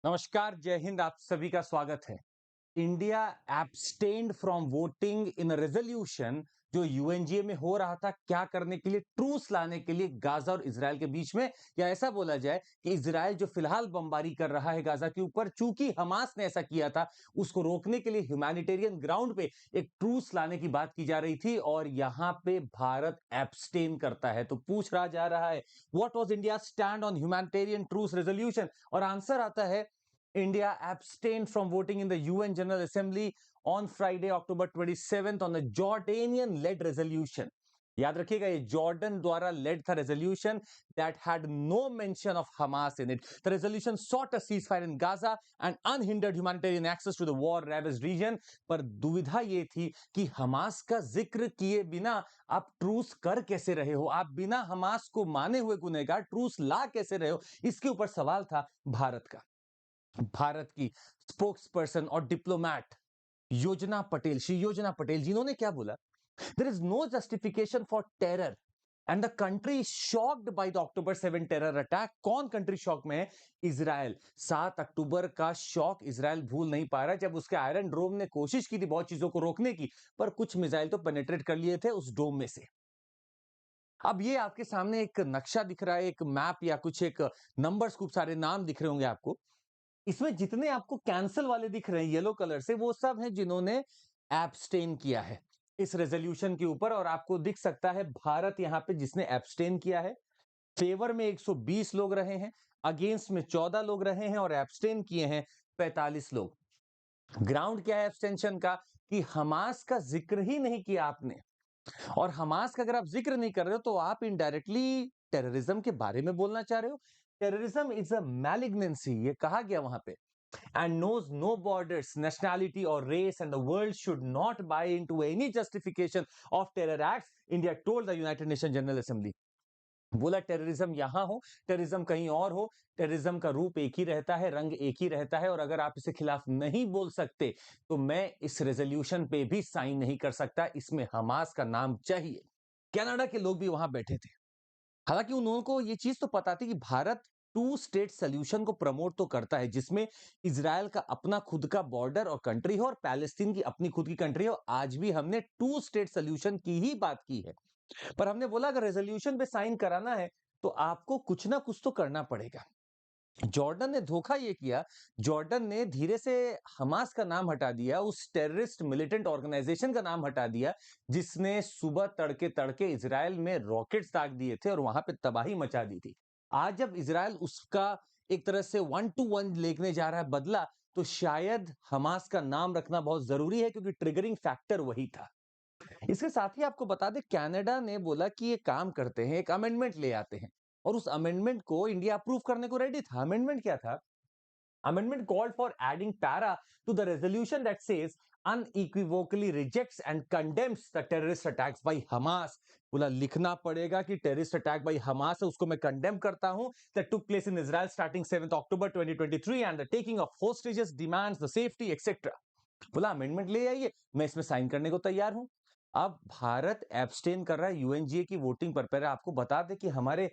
नमस्कार, जय हिंद। आप सभी का स्वागत है। India abstained from voting in resolution जो यूएनजीए में हो रहा था, क्या करने के लिए? ट्रूस लाने के लिए गाजा और इजराइल के बीच में, या ऐसा बोला जाए कि इजराइल जो फिलहाल बमबारी कर रहा है गाजा के ऊपर, चूंकि हमास ने ऐसा किया था, उसको रोकने के लिए ह्यूमैनिटेरियन ग्राउंड पे एक ट्रूस लाने की बात की जा रही थी और यहां पे भारत एब्सटेन करता है। तो पूछ रहा जा रहा है, what was India stand on humanitarian truce resolution? और आंसर आता है, India abstained from voting in the UN General Assembly on Friday, October 27th on the Jordanian-led resolution. याद रखिएगा, ये जॉर्डन द्वारा लेड था resolution that had no mention of Hamas in it. The resolution sought a ceasefire in Gaza and unhindered humanitarian access to the war-ravaged region. पर दुविधा ये थी कि हमास का जिक्र किए बिना आप ट्रूस कर कैसे रहे हो? आप बिना हमास को माने हुए गुनहगार ट्रूस ला कैसे रहे हो? इसके ऊपर सवाल था भारत का। भारत की स्पोक्स पर्सन और डिप्लोमैट योजना पटेल, श्री योजना पटेल, जिन्होंने क्या बोला? There is no justification for terror and the country shocked by the October 7 terror attack. कौन कंट्री शॉक में है? इजराइल। 7 अक्टूबर का शॉक इजराइल भूल नहीं पा रहा, जब उसके आयरन डोम ने कोशिश की थी बहुत चीजों को रोकने की, पर कुछ मिसाइल तो पेनिट्रेट कर लिए थे उस डोम में से। अब ये आपके सामने एक नक्शा दिख रहा है, एक मैप या कुछ एक नंबर्स, खूब सारे नाम दिख रहे होंगे आपको। इसमें जितने आपको कैंसल वाले दिख रहे हैं येलो कलर से, वो सब हैं जिन्होंने एब्सटेन किया है इस रेजोल्यूशन के ऊपर। और आपको दिख सकता है भारत यहां पे जिसने एब्सटेन किया है, फेवर में 120 लोग रहे हैं, अगेंस्ट में 14 लोग रहे हैं और एब्सटेन किए हैं 45 लोग। ग्राउंड क्या है एब्सटेंशन का? कि हमास का जिक्र ही नहीं किया आपने, और हमास का अगर आप जिक्र नहीं कर रहे हो तो आप इनडायरेक्टली टेररिज्म के बारे में बोलना चाह रहे हो। टेररिज्म इज अ मैलिग्नेंसी, ये कहा गया वहां पे, and knows no borders, nationality or race, and the world should not buy into any justification of terror acts, India told the United Nations General Assembly. बोला टेररिज्म यहां हो, terrorism कहीं और हो, टेररिज्म का रूप एक ही रहता है, रंग एक ही रहता है, और अगर आप इसके खिलाफ नहीं बोल सकते तो मैं इस रेजोल्यूशन पे भी साइन नहीं कर सकता, इसमें हमास का नाम चाहिए। कनाडा के लोग भी वहां बैठे थे। हालांकि उन लोगों को ये चीज तो पता थी कि भारत टू स्टेट सोल्यूशन को प्रमोट तो करता है, जिसमें इजराइल का अपना खुद का बॉर्डर और कंट्री हो और पैलेस्टीन की अपनी खुद की कंट्री हो। आज भी हमने टू स्टेट सोल्यूशन की ही बात की है, पर हमने बोला अगर रेजोल्यूशन पे साइन कराना है तो आपको कुछ ना कुछ तो करना पड़ेगा। जॉर्डन ने धोखा ये किया, जॉर्डन ने धीरे से हमास का नाम हटा दिया, उस टेररिस्ट मिलिटेंट ऑर्गेनाइजेशन का नाम हटा दिया जिसने सुबह तड़के तड़के इजराइल में रॉकेट्स दाग दिए थे और वहां पे तबाही मचा दी थी। आज जब इजराइल उसका एक तरह से 1-to-1 लेने जा रहा है बदला, तो शायद हमास का नाम रखना बहुत जरूरी है, क्योंकि ट्रिगरिंग फैक्टर वही था। इसके साथ ही आपको बता दें, कनाडा ने बोला कि ये काम करते हैं, एक अमेंडमेंट ले आते हैं, और उस अमेंडमेंट को इंडिया अप्रूव करने को रेडी था। अमेंडमेंट क्या था? Amendment called for adding para to the resolution that says unequivocally rejects and condemns the terrorist attacks by Hamas. बोला लिखना पड़ेगा कि टेररिस्ट अटैक बाई हमास है, उसको मैं कंडेम करता हूं, that took place in Israel starting 7th October 2023 and the taking of hostages demands the safety etc. बोला अमेंडमेंट ले आइए, मैं इसमें साइन करने को तैयार हूं। अब भारत एब्सटेन कर रहा है यूएनजीए की वोटिंग पर। पहले आपको बता दें कि हमारे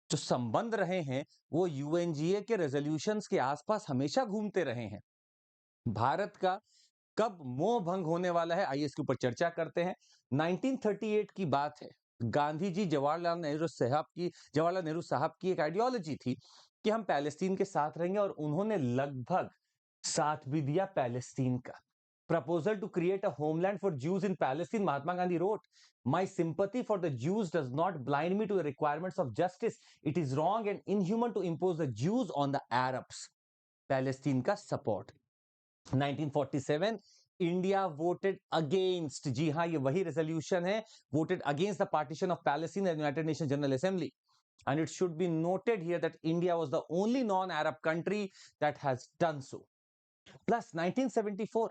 जो संबंध रहे हैं वो यूएनजीए के रेजोल्यूशंस के आसपास हमेशा घूमते रहे हैं। भारत का कब मोह भंग होने वाला है, आइए इसके ऊपर चर्चा करते हैं। 1938 की बात है, गांधी जी जवाहरलाल नेहरू साहब की एक आइडियोलॉजी थी कि हम पैलेस्टीन के साथ रहेंगे, और उन्होंने लगभग साथ भी दिया पैलेस्टीन का। Proposal to create a homeland for Jews in Palestine, Mahatma Gandhi wrote, "My sympathy for the Jews does not blind me to the requirements of justice. It is wrong and inhuman to impose the Jews on the Arabs." Palestine का support। 1947 India voted against, जी हाँ ये वही resolution है, voted against the partition of Palestine in United nation general assembly. And it should be noted here that India was the only non-Arab country that has done so. Plus 1974,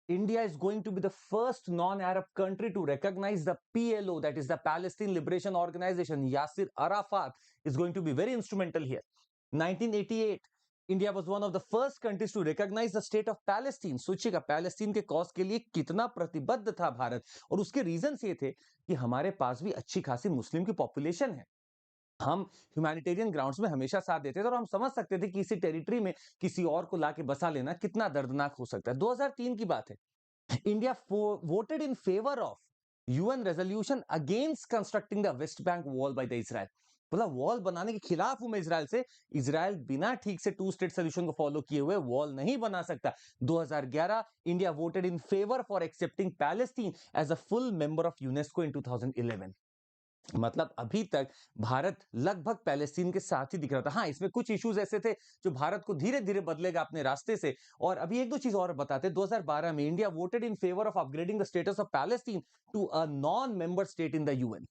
India is going to be the first non-Arab country to recognize the PLO, that is the Palestine Liberation Organization. Yasir Arafat is going to be very instrumental here. 1988, India was one of the first countries to recognize the state of Palestine. सोचिएगा Palestine के cause के लिए कितना प्रतिबद्ध था भारत, और उसके reasons ये थे कि हमारे पास भी अच्छी खासी मुस्लिम की पॉपुलेशन है। हम ह्यूमैनिटेरियन ग्राउंड्स में हमेशा साथ देते थे और हम समझ सकते थे कि इसी टेरिटरी में किसी और को लाके बसा लेना कितना दर्दनाक हो सकता है। 2003 की बात है। India voted in favor of UN resolution against constructing the West Bank wall by the Israel. मतलब वॉल बनाने के खिलाफ हूं मैं इसराइल से। इसराइल बिना ठीक से टू स्टेट सोल्यूशन को फॉलो किए हुए वॉल नहीं बना सकता। 2011 India voted in favour for accepting Palestine as a full member of UNESCO in 2011। मतलब अभी तक भारत लगभग पैलेस्टीन के साथ ही दिख रहा था। हाँ, इसमें कुछ इश्यूज ऐसे थे जो भारत को धीरे धीरे बदलेगा अपने रास्ते से। और अभी एक दो चीज और बताते हैं। 2012 में India voted in favour of upgrading the status of Palestine to a non member state in the UN.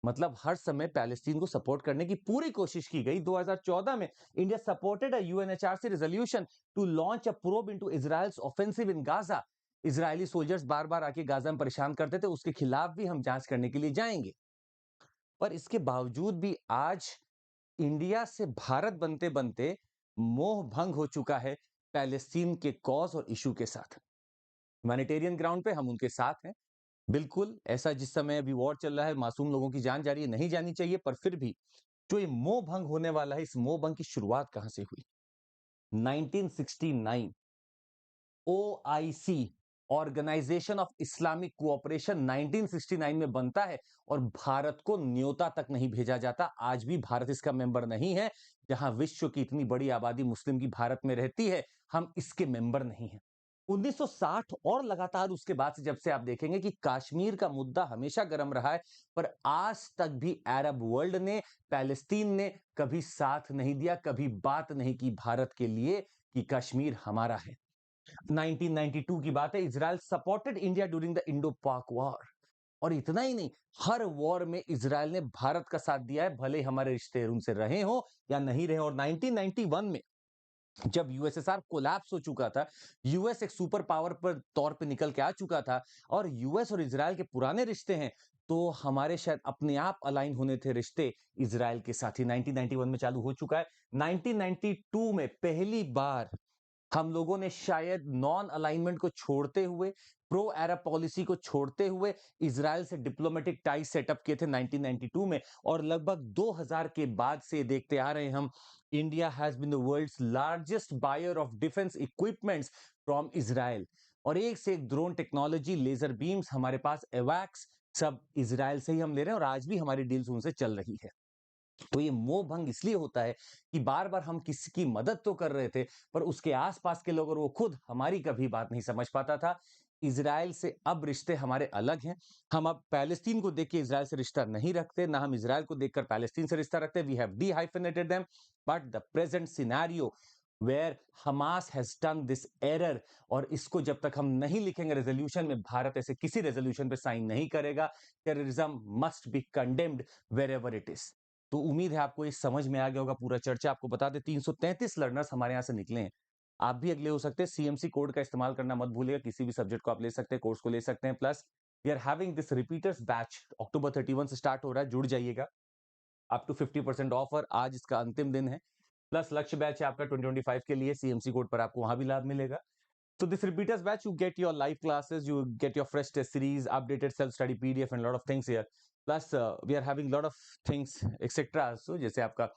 मतलब हर समय पैलेस्टीन को सपोर्ट करने की पूरी कोशिश की गई। 2014 में India supported a UNHRC resolution to launch a probe into Israel's offensive in Gaza. Israeli soldiers बार बार आके गाजा में परेशान करते थे, उसके खिलाफ भी हम जांच करने के लिए जाएंगे। पर इसके बावजूद भी आज इंडिया से भारत बनते बनते मोह भंग हो चुका है पैलेस्टीन के कॉज और इशू के साथ। ह्यूमैनिटेरियन ग्राउंड पे हम उनके साथ हैं। बिल्कुल ऐसा जिस समय अभी वॉर चल रहा है, मासूम लोगों की जान जा रही है, नहीं जानी चाहिए, पर फिर भी जो ये मोह भंग होने वाला है, इस मोह भंग की शुरुआत कहां से हुई? 1969 OIC, Organisation of Islamic Cooperation, 1969 में बनता है और भारत को न्योता तक नहीं भेजा जाता। आज भी भारत इसका मेंबर नहीं है। जहां विश्व की इतनी बड़ी आबादी मुस्लिम की भारत में रहती है, हम इसके मेंबर नहीं हैं। 1960 और लगातार उसके बाद से जब से आप देखेंगे कि कश्मीर का मुद्दा हमेशा गर्म रहा है, पर आज तक भी अरब वर्ल्ड ने, पैलेस्तीन ने कभी साथ नहीं दिया, कभी बात नहीं की भारत के लिए कि कश्मीर हमारा है। 1992 की बात है। Israel supported India during the Indo पाक वॉर। और इतना ही नहीं, हर वॉर में इजराइल ने भारत का साथ दिया है, भले हमारे रिश्ते उनसे रहे हो या नहीं रहे। और 1991 में जब यूएसएसआर कोलैप्स हो चुका था, यूएस एक सुपर पावर पर तौर पे निकल के आ चुका था और यूएस और इजराइल के पुराने रिश्ते हैं, तो हमारे शायद अपने आप अलाइन होने थे रिश्ते इजराइल के साथ ही। 1991 में चालू हो चुका है। 1992 में पहली बार हम लोगों ने शायद नॉन अलाइनमेंट को छोड़ते हुए, प्रो अरब पॉलिसी को छोड़ते हुए इजराइल से डिप्लोमेटिक टाइज सेटअप किए थे 1992 में। और लगभग 2000 के बाद से देखते आ रहे हैं हम, India has been the world's largest buyer of defence equipments from Israel. और एक से एक ड्रोन टेक्नोलॉजी, लेजर बीम्स हमारे पास, एवैक्स, सब इजराइल से ही हम ले रहे हैं और आज भी हमारी डील्स उनसे चल रही है। तो ये मोह भंग इसलिए होता है कि बार बार हम किसी की मदद तो कर रहे थे, पर उसके आसपास के लोग और वो खुद हमारी कभी बात नहीं समझ पाता था। इजराइल से अब रिश्ते हमारे अलग हैं। हम अब पैलेस्तीन को देख के इजराइल से रिश्ता नहीं रखते, ना हम इजराइल को देखकर पैलेस्तीन से रिश्ता रखते। We have dehyphenated them, but the present scenario where Hamas has done this error, और इसको जब तक हम नहीं लिखेंगे रेजोल्यूशन में, भारत ऐसे किसी रेजोल्यूशन पे साइन नहीं करेगा। Terrorism must be condemned wherever it is. तो उम्मीद है आपको ये समझ में आ गया होगा पूरा चर्चा। आपको बता दें 333 लर्नर्स हमारे यहाँ से निकले हैं। आप भी अगले हो सकते हैं। सीएमसी कोड का इस्तेमाल करना मत भूलिएगा, किसी भी सब्जेक्ट को आप ले सकते हैं, कोर्स को ले सकते हैं। Plus we are having this repeaters batch, अक्टूबर 31 से स्टार्ट हो रहा है, जुड़ जाइएगा। अप टू 50% ऑफर, आज इसका अंतिम दिन है। प्लस लक्ष्य बैच है आपका 2025 के लिए, सीएमसी कोड पर आपको वहां भी लाभ मिलेगा। So this repeaters batch, you get your live classes, you get your fresh test series, updated self-study PDF and a lot of things here. Plus we are having a lot of things etc. So जैसे आपका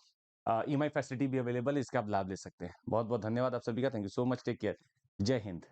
EMI facility भी available है, इसका आप लाभ ले सकते हैं। बहुत बहुत धन्यवाद आप सभी का। Thank you so much, take care, जय हिंद।